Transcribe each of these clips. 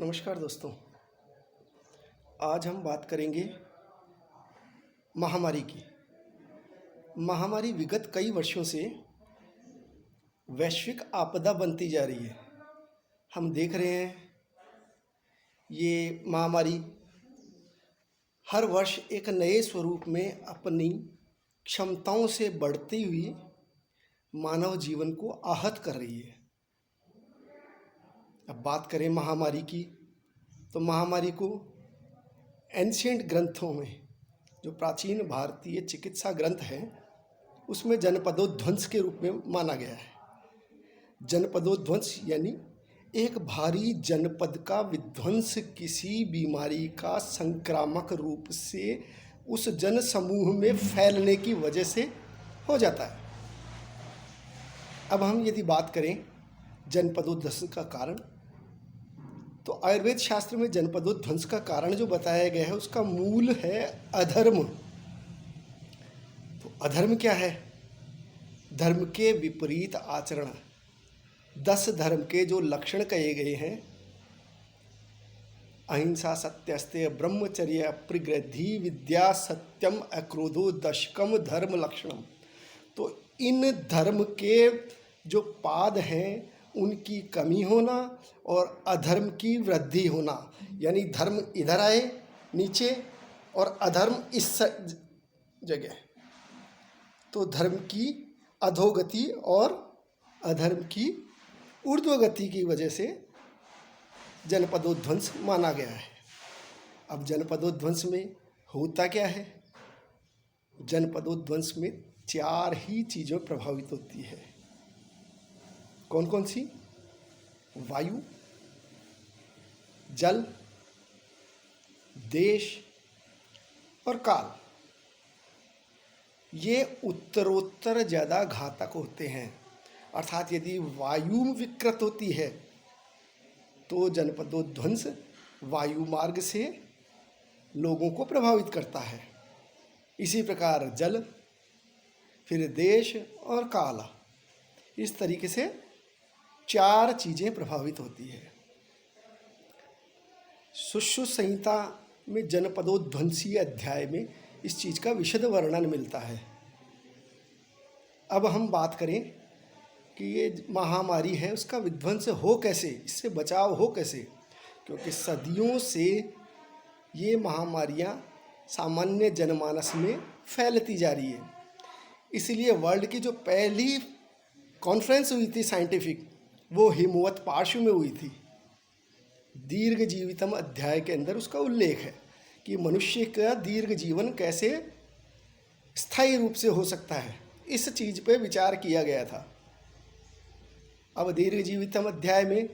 नमस्कार दोस्तों। आज हम बात करेंगे महामारी की। महामारी विगत कई वर्षों से वैश्विक आपदा बनती जा रही है। हम देख रहे हैं ये महामारी हर वर्ष एक नए स्वरूप में अपनी क्षमताओं से बढ़ती हुई मानव जीवन को आहत कर रही है। अब बात करें महामारी की, तो महामारी को एंशिएंट ग्रंथों में, जो प्राचीन भारतीय चिकित्सा ग्रंथ हैं, उसमें जनपदोध्वंस के रूप में माना गया है। जनपदोध्वंस यानी एक भारी जनपद का विध्वंस किसी बीमारी का संक्रामक रूप से उस जन समूह में फैलने की वजह से हो जाता है। अब हम यदि बात करें जनपदोध्वंस का कारण, तो आयुर्वेद शास्त्र में जनपदोध्वंस का कारण जो बताया गया है उसका मूल है अधर्म। तो अधर्म क्या है? धर्म के विपरीत आचरण। 10 धर्म के जो लक्षण कहे गए हैं, अहिंसा, सत्यस्तेय, ब्रह्मचर्य, अप्रिग्रद्धि, विद्या, सत्यम, अक्रोधो, दशकम धर्म लक्षणम। तो इन धर्म के जो पाद हैं उनकी कमी होना और अधर्म की वृद्धि होना, यानी धर्म इधर आए नीचे और अधर्म इस जगह, तो धर्म की अधोगति और अधर्म की ऊर्ध्वगति की वजह से जनपदोध्वंस माना गया है। अब जनपदोध्वंस में होता क्या है? जनपदोध्वंस में 4 ही चीज़ें प्रभावित होती है। कौन कौन सी? वायु, जल, देश और काल। ये उत्तरोत्तर ज़्यादा घातक होते हैं। अर्थात यदि वायु विकृत होती है तो जनपदोध्वंस वायु मार्ग से लोगों को प्रभावित करता है। इसी प्रकार जल, फिर देश और काल, इस तरीके से 4 चीज़ें प्रभावित होती है। सुश्रुत संहिता में जनपदोध्वंसी अध्याय में इस चीज़ का विशद वर्णन मिलता है। अब हम बात करें कि ये महामारी है उसका विध्वंस हो कैसे, इससे बचाव हो कैसे, क्योंकि सदियों से ये महामारियां सामान्य जनमानस में फैलती जा रही है। इसलिए वर्ल्ड की जो पहली कॉन्फ्रेंस हुई थी साइंटिफिक, वो हिमवत पार्श्व में हुई थी। दीर्घ जीवितम अध्याय के अंदर उसका उल्लेख है कि मनुष्य का दीर्घ जीवन कैसे स्थायी रूप से हो सकता है। इस चीज़ पे विचार किया गया था। अब दीर्घ जीवितम अध्याय में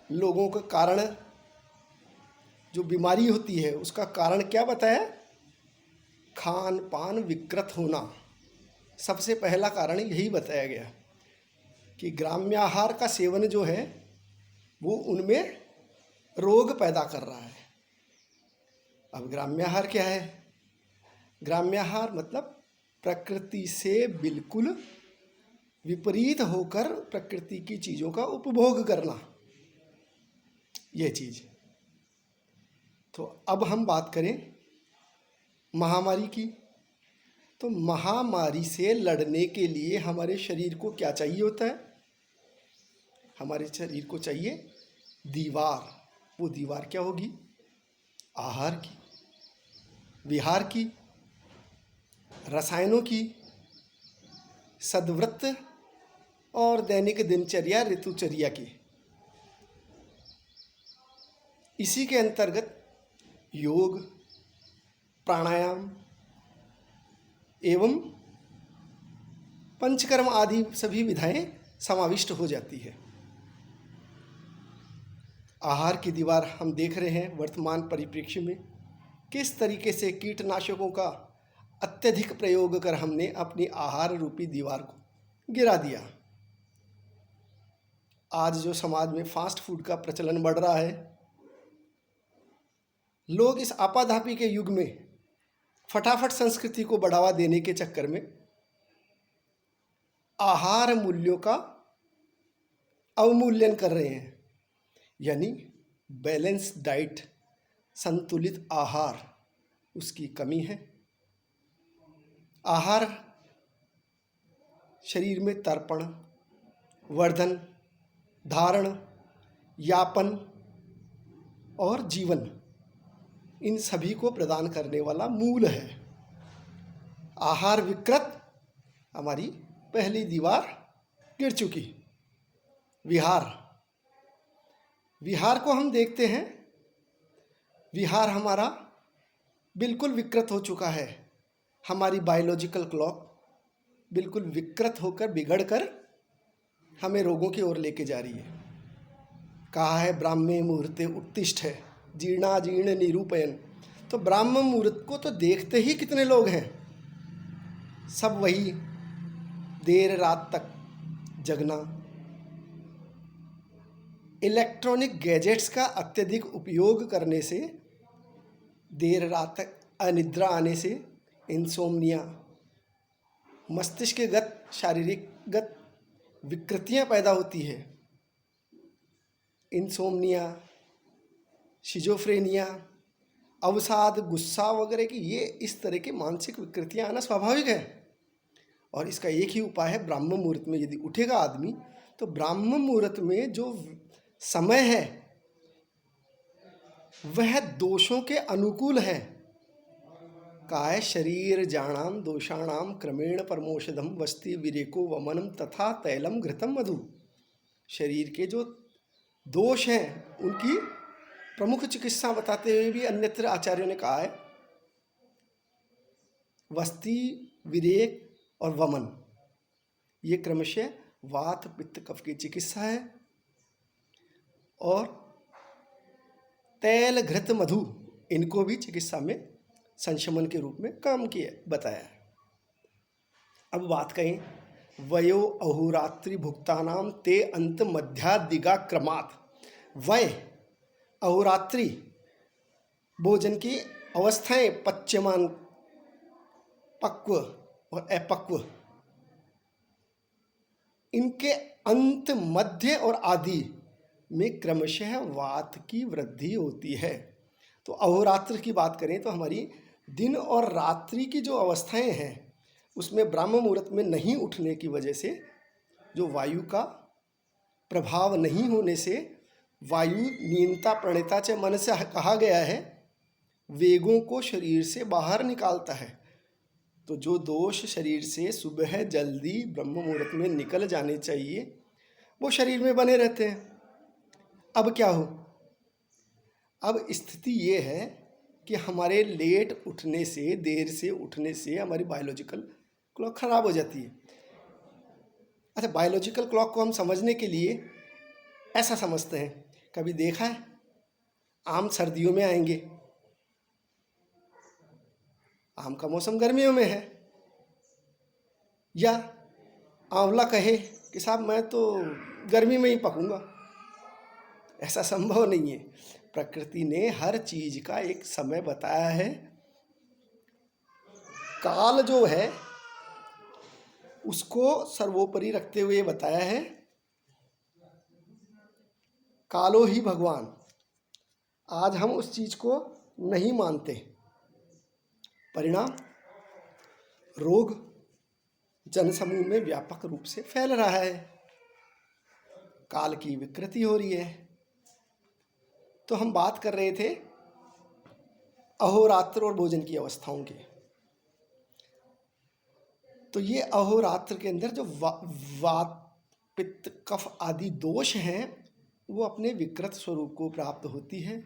लोगों का कारण, जो बीमारी होती है उसका कारण क्या बताया? खान पान विकृत होना। सबसे पहला कारण यही बताया गया कि ग्राम्याहार का सेवन जो है वो उनमें रोग पैदा कर रहा है। अब ग्राम्याहार क्या है? ग्राम्याहार मतलब प्रकृति से बिल्कुल विपरीत होकर प्रकृति की चीज़ों का उपभोग करना, यह चीज़। तो अब हम बात करें महामारी की। तो महामारी से लड़ने के लिए हमारे शरीर को क्या चाहिए होता है? हमारे शरीर को चाहिए दीवार। वो दीवार क्या होगी? आहार की, विहार की, रसायनों की, सद्वृत्त और दैनिक दिनचर्या ऋतुचर्या की। इसी के अंतर्गत योग, प्राणायाम एवं पंचकर्म आदि सभी विधाएं समाविष्ट हो जाती है। आहार की दीवार हम देख रहे हैं वर्तमान परिप्रेक्ष्य में किस तरीके से कीटनाशकों का अत्यधिक प्रयोग कर हमने अपनी आहार रूपी दीवार को गिरा दिया। आज जो समाज में फास्ट फूड का प्रचलन बढ़ रहा है, लोग इस आपाधापी के युग में फटाफट संस्कृति को बढ़ावा देने के चक्कर में आहार मूल्यों का अवमूल्यन कर रहे हैं। यानी बैलेंस डाइट, संतुलित आहार, उसकी कमी है। आहार शरीर में तर्पण, वर्धन, धारण, यापन और जीवन, इन सभी को प्रदान करने वाला मूल है। आहार विकृत, हमारी पहली दीवार गिर चुकी। विहार, विहार को हम देखते हैं, विहार हमारा बिल्कुल विकृत हो चुका है। हमारी बायोलॉजिकल क्लॉक बिल्कुल विकृत होकर, बिगड़कर हमें रोगों की ओर लेके जा रही है। कहा है ब्राह्मे मुहूर्ते उत्तिष्ठ है, जीर्णाजीर्ण निरूपयन। तो ब्राह्म मुहूर्त को तो देखते ही कितने लोग हैं, सब वही देर रात तक जगना। इलेक्ट्रॉनिक गैजेट्स का अत्यधिक उपयोग करने से, देर रात तक अनिद्रा आने से इंसोम्निया, मस्तिष्कगत शारीरिकगत विकृतियां पैदा होती है। इंसोम्निया, शिजोफ्रेनिया, अवसाद, गुस्सा वगैरह की ये इस तरह की मानसिक विकृतियां आना स्वाभाविक है। और इसका एक ही उपाय है, ब्राह्म मुहूर्त में यदि उठेगा आदमी तो ब्राह्म मुहूर्त में जो समय है वह दोषों के अनुकूल है। काय शरीर जाणाम दोषाणाम क्रमेण परमोषधम वस्ति विरेको वमनम तथा तैलम घृतम मधु। शरीर के जो दोष हैं उनकी प्रमुख चिकित्सा बताते हुए भी अन्यत्र आचार्यों ने कहा है, वस्ति, विरेक और वमन, ये क्रमशः वात पित्त कफ की चिकित्सा है। और तैल घृत मधु, इनको भी चिकित्सा में संशमन के रूप में काम किया बताया है। अब बात करें, वयो अहोरात्रि भुक्तानाम ते अंत मध्यादिगा क्रमात्। वय, अहोरात्रि, भोजन की अवस्थाएं, पच्यमान, पक्व और अपक्व, इनके अंत, मध्य और आदि में क्रमशः वात की वृद्धि होती है। तो अहोरात्र की बात करें तो हमारी दिन और रात्रि की जो अवस्थाएं हैं उसमें ब्राह्म मुहूर्त में नहीं उठने की वजह से, जो वायु का प्रभाव नहीं होने से, वायु नियंता प्रणेता च मन से कहा गया है, वेगों को शरीर से बाहर निकालता है। तो जो दोष शरीर से सुबह जल्दी ब्रह्म मुहूर्त में निकल जाने चाहिए वो शरीर में बने रहते हैं। अब क्या हो, अब स्थिति ये है कि हमारे लेट उठने से, देर से उठने से हमारी बायोलॉजिकल क्लॉक खराब हो जाती है। अच्छा, बायोलॉजिकल क्लॉक को हम समझने के लिए ऐसा समझते हैं, कभी देखा है आम सर्दियों में आएंगे, आम का मौसम गर्मियों में है, या आंवला कहे कि साहब मैं तो गर्मी में ही पकूंगा, ऐसा संभव नहीं है। प्रकृति ने हर चीज का एक समय बताया है। काल जो है उसको सर्वोपरि रखते हुए बताया है, कालो ही भगवान। आज हम उस चीज को नहीं मानते, परिणाम रोग जनसमूह में व्यापक रूप से फैल रहा है, काल की विकृति हो रही है। तो हम बात कर रहे थे अहोरात्र और भोजन की अवस्थाओं की। तो ये अहोरात्र के अंदर जो वात पित्त कफ आदि दोष हैं वो अपने विकृत स्वरूप को प्राप्त होती है,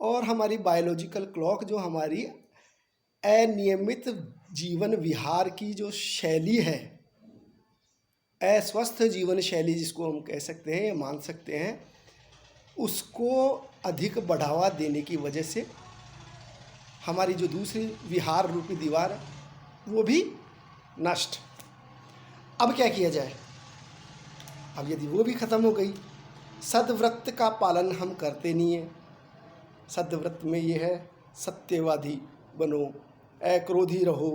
और हमारी बायोलॉजिकल क्लॉक जो हमारी अनियमित जीवन विहार की जो शैली है, अस्वस्थ जीवन शैली जिसको हम कह सकते हैं या मान सकते हैं, उसको अधिक बढ़ावा देने की वजह से हमारी जो दूसरी विहार रूपी दीवार वो भी नष्ट। अब क्या किया जाए? अब यदि वो भी खत्म हो गई, सद्व्रत का पालन हम करते नहीं हैं। सद्व्रत में ये है, सत्यवादी बनो, अक्रोधी रहो,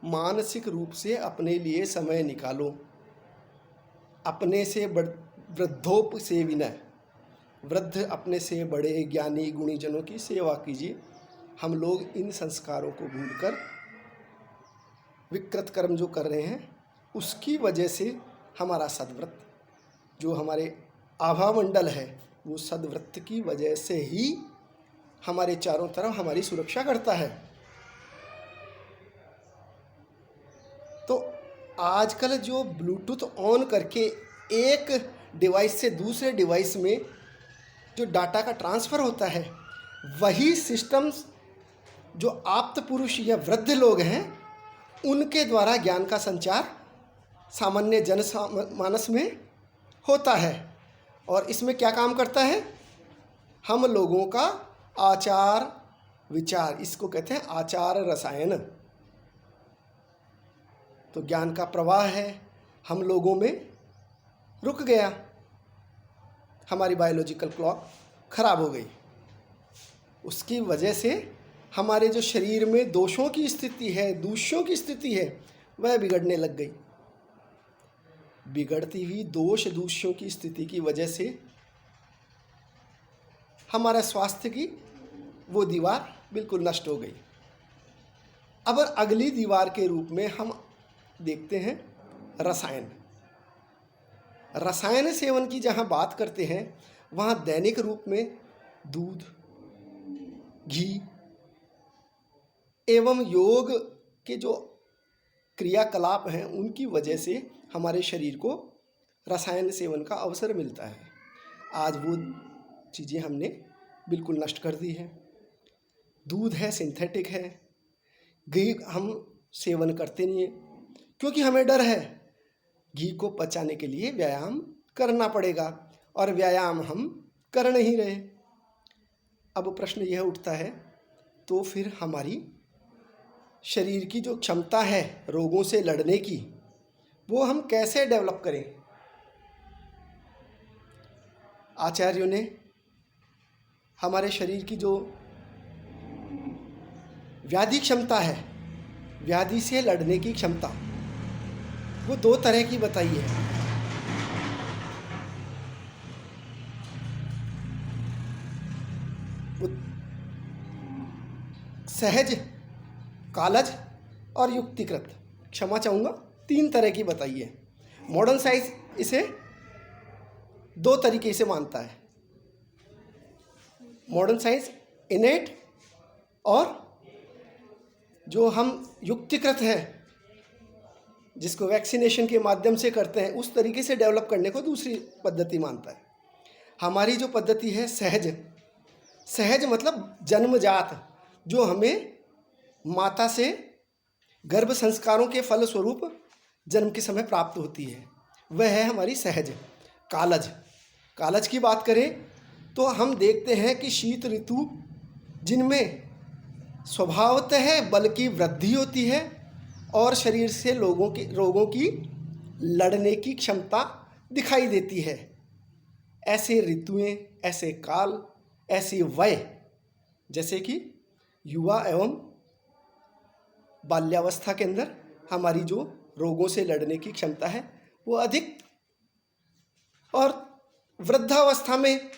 मानसिक रूप से अपने लिए समय निकालो, अपने से वृद्धोप से विनय, वृद्ध अपने से बड़े ज्ञानी गुणीजनों की सेवा कीजिए। हम लोग इन संस्कारों को भूलकर विकृत कर्म जो कर रहे हैं, उसकी वजह से हमारा सद्व्रत, जो हमारे आभामंडल है, वो सद्व्रत की वजह से ही हमारे चारों तरफ हमारी सुरक्षा करता है। तो आजकल जो ब्लूटूथ ऑन करके एक डिवाइस से दूसरे डिवाइस में जो डाटा का ट्रांसफ़र होता है, वही सिस्टम्स जो आप्त पुरुष या वृद्ध लोग हैं उनके द्वारा ज्ञान का संचार सामान्य जन मानस में होता है। और इसमें क्या काम करता है? हम लोगों का आचार विचार, इसको कहते हैं आचार रसायन। तो ज्ञान का प्रवाह है हम लोगों में रुक गया, हमारी बायोलॉजिकल क्लॉक खराब हो गई। उसकी वजह से हमारे जो शरीर में दोषों की स्थिति है, दूषों की स्थिति है, वह बिगड़ने लग गई। बिगड़ती हुई दोष दूषों की स्थिति की वजह से हमारा स्वास्थ्य की वो दीवार बिल्कुल नष्ट हो गई। अब अगली दीवार के रूप में हम देखते हैं रसायन। रसायन सेवन की जहाँ बात करते हैं, वहाँ दैनिक रूप में दूध, घी एवं योग के जो क्रियाकलाप हैं, उनकी वजह से हमारे शरीर को रसायन सेवन का अवसर मिलता है। आज वो चीज़ें हमने बिल्कुल नष्ट कर दी है। दूध है सिंथेटिक है, घी हम सेवन करते नहीं है क्योंकि हमें डर है। घी को पचाने के लिए व्यायाम करना पड़ेगा और व्यायाम हम कर नहीं रहे। अब प्रश्न यह उठता है, तो फिर हमारी शरीर की जो क्षमता है रोगों से लड़ने की, वो हम कैसे डेवलप करें? आचार्यों ने हमारे शरीर की जो व्याधि क्षमता है, व्याधि से लड़ने की क्षमता, वो दो तरह की बताई है। वो सहज, कालज और युक्तिकृत, क्षमा चाहूँगा, तीन तरह की बताई है। मॉडर्न साइंस इसे दो तरीके से मानता है। मॉडर्न साइंस इनेट और जो हम युक्तिकृत हैं, जिसको वैक्सीनेशन के माध्यम से करते हैं, उस तरीके से डेवलप करने को दूसरी पद्धति मानता है। हमारी जो पद्धति है सहज, सहज मतलब जन्मजात, जो हमें माता से गर्भ संस्कारों के फलस्वरूप जन्म के समय प्राप्त होती है, वह है हमारी सहज। कालज, कालज की बात करें तो हम देखते हैं कि शीत ऋतु जिनमें स्वभावतः बल की वृद्धि होती है और शरीर से रोगों की लड़ने की क्षमता दिखाई देती है, ऐसे ऋतुएं, ऐसे काल, ऐसी वय, जैसे कि युवा एवं बाल्यावस्था के अंदर हमारी जो रोगों से लड़ने की क्षमता है वो अधिक, और वृद्धावस्था में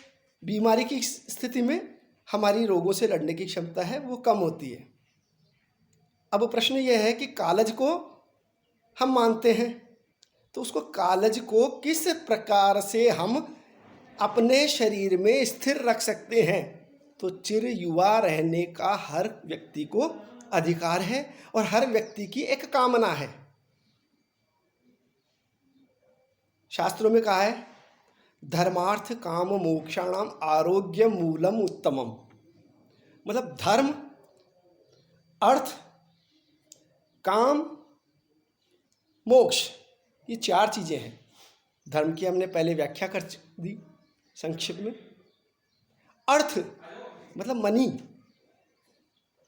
बीमारी की स्थिति में हमारी रोगों से लड़ने की क्षमता है वो कम होती है। अब प्रश्न यह है कि कालज को हम मानते हैं, तो उसको कालज को किस प्रकार से हम अपने शरीर में स्थिर रख सकते हैं? तो चिर युवा रहने का हर व्यक्ति को अधिकार है और हर व्यक्ति की एक कामना है। शास्त्रों में कहा है, धर्मार्थ काम मोक्षाणाम आरोग्य मूलम उत्तमम। मतलब धर्म, अर्थ, काम, मोक्ष, ये चार चीजें हैं। धर्म की हमने पहले व्याख्या कर दी संक्षिप्त में। अर्थ मतलब मनी,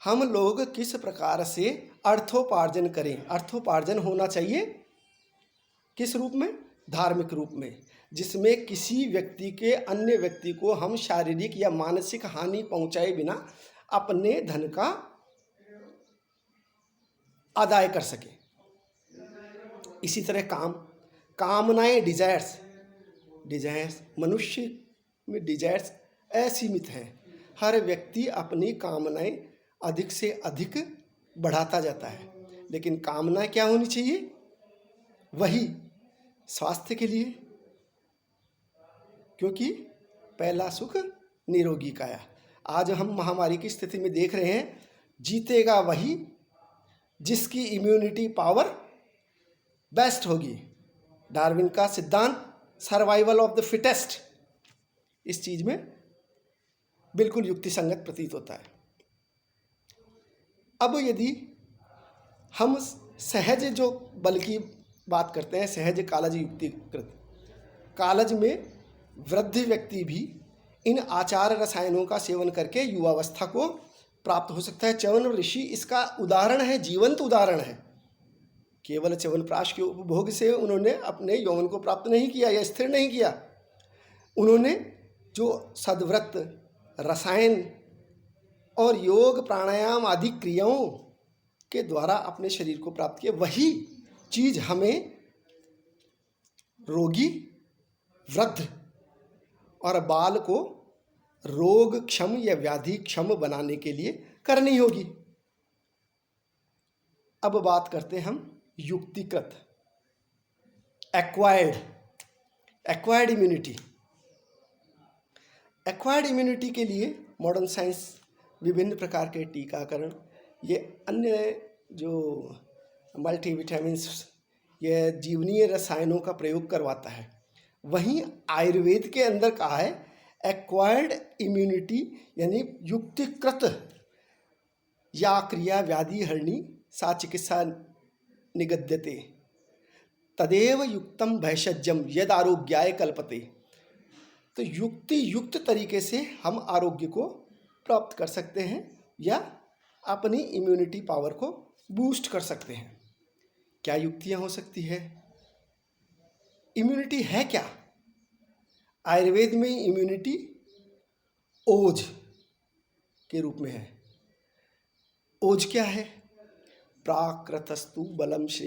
हम लोग किस प्रकार से अर्थोपार्जन करें। अर्थोपार्जन होना चाहिए किस रूप में? धार्मिक रूप में, जिसमें किसी व्यक्ति के अन्य व्यक्ति को हम शारीरिक या मानसिक हानि पहुंचाए बिना अपने धन का आदाय कर सके। इसी तरह काम, कामनाएं, डिजायर्स, डिजायर्स मनुष्य में डिजायर्स असीमित हैं। हर व्यक्ति अपनी कामनाएं अधिक से अधिक बढ़ाता जाता है, लेकिन कामना क्या होनी चाहिए? वही स्वास्थ्य के लिए, क्योंकि पहला सुख निरोगी काया। आज हम महामारी की स्थिति में देख रहे हैं, जीतेगा वही जिसकी इम्यूनिटी पावर बेस्ट होगी। डार्विन का सिद्धांत सर्वाइवल ऑफ द फिटेस्ट इस चीज में बिल्कुल युक्तिसंगत प्रतीत होता है। अब यदि हम सहज जो बल की बात करते हैं, सहज कालज युक्तिकृत, कालज में वृद्ध व्यक्ति भी इन आचार रसायनों का सेवन करके युवावस्था को प्राप्त हो सकता है। च्यवन ऋषि इसका उदाहरण है, जीवंत उदाहरण है। केवल च्यवनप्राश के उपभोग से उन्होंने अपने यौवन को प्राप्त नहीं किया या स्थिर नहीं किया। उन्होंने जो सद्व्रत, रसायन और योग प्राणायाम आदि क्रियाओं के द्वारा अपने शरीर को प्राप्त किया, वही चीज हमें रोगी, वृद्ध और बाल को रोग क्षम या व्याधि क्षम बनाने के लिए करनी होगी। अब बात करते हैं हम युक्तिकृत, एक्वायर्ड इम्यूनिटी। एक्वायर्ड इम्यूनिटी के लिए मॉडर्न साइंस विभिन्न प्रकार के टीकाकरण, ये अन्य जो मल्टीविटामिन्स, ये जीवनीय रसायनों का प्रयोग करवाता है। वहीं आयुर्वेद के अंदर कहा है एक्वायर्ड इम्यूनिटी यानी युक्तिकृत या क्रिया व्याधि हरणी सा चिकित्सा निगद्यते तदेव युक्तम भैषज्यम यद आरोग्याय कल्पते। तो युक्ति युक्त तरीके से हम आरोग्य को प्राप्त कर सकते हैं या अपनी इम्यूनिटी पावर को बूस्ट कर सकते हैं। क्या युक्तियां हो सकती है? इम्यूनिटी है क्या? आयुर्वेद में इम्यूनिटी ओज के रूप में है। ओज क्या है? प्राकृतस्तु बलम श्रेय